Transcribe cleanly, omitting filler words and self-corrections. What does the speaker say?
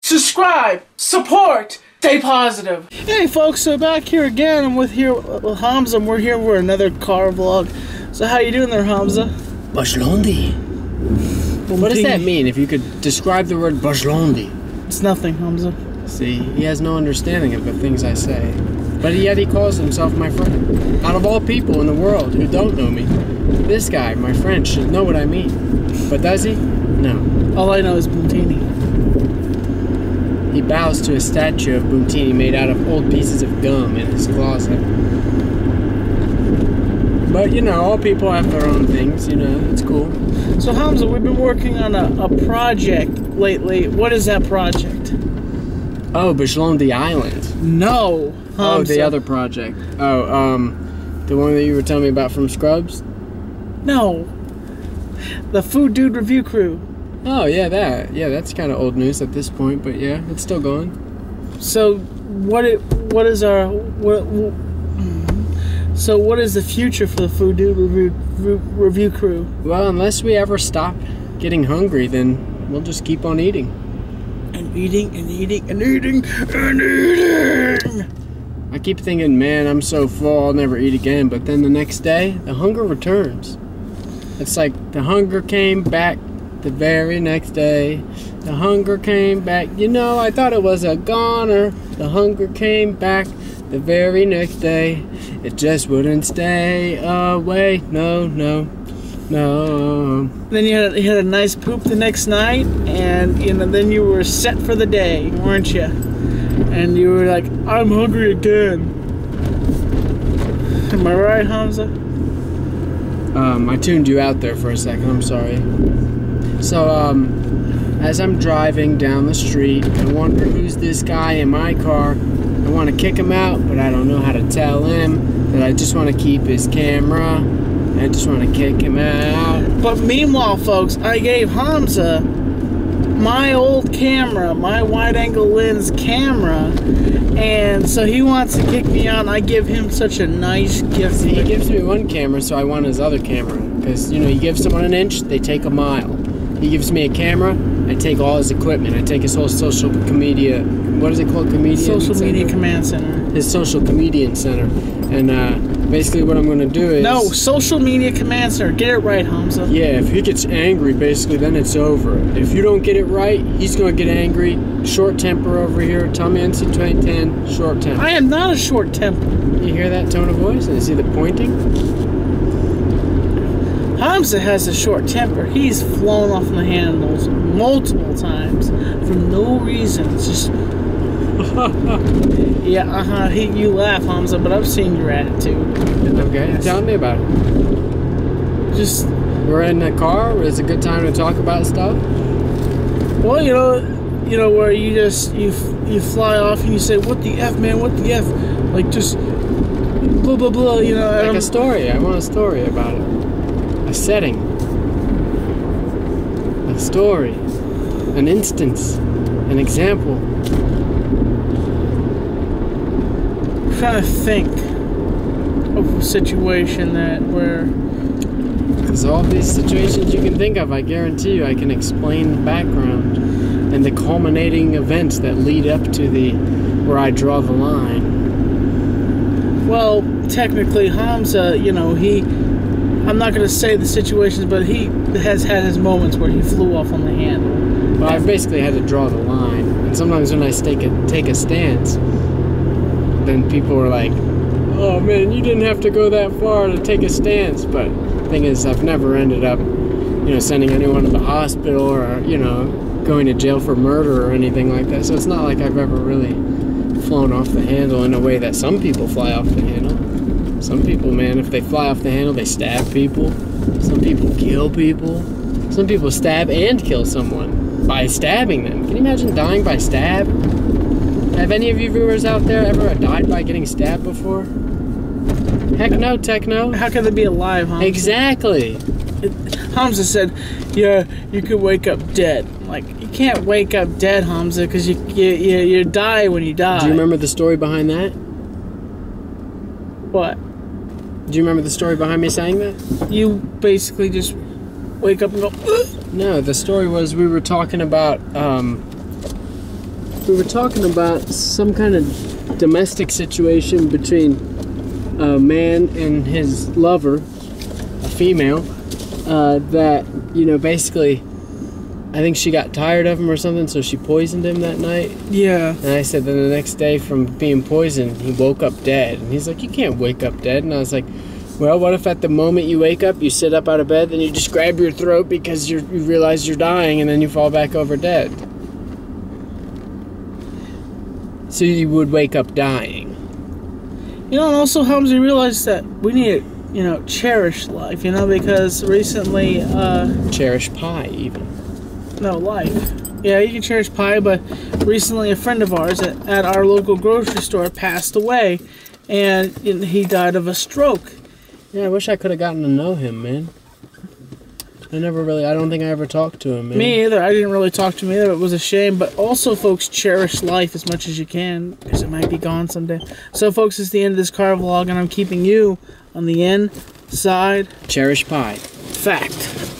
subscribe, support, stay positive. Hey folks, so back here again. I'm with Hamza, and we're here for another car vlog. So how you doing there, Hamza? Bashlondi. What does that mean? If you could describe the word Bashlondi. It's nothing, Hamza. See, he has no understanding of the things I say. But yet he calls himself my friend. Out of all people in the world who don't know me, this guy, my friend, should know what I mean. But does he? No. All I know is Buntini. He bows to a statue of Buntini made out of old pieces of gum in his closet. But, you know, all people have their own things, you know, it's cool. So, Hamza, we've been working on a project lately. What is that project? Oh, Bashlondi Island. No, Hamza. Oh, the other project. Oh, the one that you were telling me about from Scrubs? No. The Food Dude Review Crew. Oh, yeah, that. Yeah, that's kind of old news at this point, but yeah, it's still going. So, what is the future for the Food Dude Review Crew? Well, unless we ever stop getting hungry, then we'll just keep on eating. And eating, and eating, and eating, and eating! I keep thinking, man, I'm so full, I'll never eat again. But then the next day, the hunger returns. It's like the hunger came back the very next day. The hunger came back. You know, I thought it was a goner. The hunger came back the very next day. It just wouldn't stay away. No, no, no. Then you had a nice poop the next night, and you know, then you were set for the day, weren't you? And you were like, I'm hungry again. Am I right, Hamza? I tuned you out there for a second. I'm sorry. So, as I'm driving down the street, I wonder who's this guy in my car. I want to kick him out, but I don't know how to tell him that I just want to keep his camera. I just want to kick him out. But meanwhile, folks, I gave Hamza my old camera, my wide-angle lens camera, and so he wants to kick me out, and I give him such a nice gift. See, he gives me one camera, so I want his other camera. Because, you know, you give someone an inch, they take a mile. He gives me a camera, I take all his equipment. I take his whole social media, what is it called? Social Media Command Center. His social comedian center. And basically what I'm going to do is... No, Social Media Command Center. Get it right, Hamza. Yeah, if he gets angry, basically, then it's over. If you don't get it right, he's going to get angry. Short temper over here. Tell me NC 2010, short temper. I am not a short temper. You hear that tone of voice? And you see the pointing? Hamza has a short temper. He's flown off the handles multiple times for no reason. It's just... Yeah, you laugh, Hamza, but I've seen your attitude. Okay, tell me about it. Just... We're in the car. It's a good time to talk about stuff. Well, you know where you just you fly off and you say, "What the F, man? What the F?" Like just blah blah blah. You know, like a story. I want a story about it. A setting. A story. An instance. An example. I'm trying to think of a situation where... Because all these situations you can think of, I guarantee you I can explain the background and the culminating events that lead up to where I draw the line. Well, technically, Hamza, you know, I'm not going to say the situations, but he has had his moments where he flew off on the handle. Well, I've basically had to draw the line. And sometimes when I take a stance, then people are like, oh man, you didn't have to go that far to take a stance. But the thing is, I've never ended up, you know, sending anyone to the hospital or, you know, going to jail for murder or anything like that. So it's not like I've ever really flown off the handle in a way that some people fly off the handle. Some people, man, if they fly off the handle, they stab people. Some people kill people. Some people stab and kill someone by stabbing them. Can you imagine dying by stab? Have any of you viewers out there ever died by getting stabbed before? Heck no, techno. How can they be alive, Hamza? Exactly. Hamza said, yeah, you could wake up dead. Like, you can't wake up dead, Hamza, because you die when you die. Do you remember the story behind that? What? Do you remember the story behind me saying that? You basically just wake up and go, ugh. No, the story was we were talking about we were talking about some kind of domestic situation between a man and his lover, a female, that, you know, basically, I think she got tired of him or something, so she poisoned him that night. Yeah. And I said that the next day from being poisoned, he woke up dead. And he's like, you can't wake up dead. And I was like, well, what if at the moment you wake up, you sit up out of bed, then you just grab your throat because you realize you're dying, and then you fall back over dead? So you would wake up dying. You know, and also helps you realize that we need to, you know, cherish life, you know, because recently... cherish pie, even. No, life. Yeah, you can cherish pie, but recently a friend of ours at our local grocery store passed away, and he died of a stroke. Yeah, I wish I could have gotten to know him, man. I don't think I ever talked to him, man. Me either. I didn't really talk to him either. It was a shame. But also, folks, cherish life as much as you can, because it might be gone someday. So, folks, it's the end of this car vlog, and I'm keeping you on the inside. Cherish pie. Fact.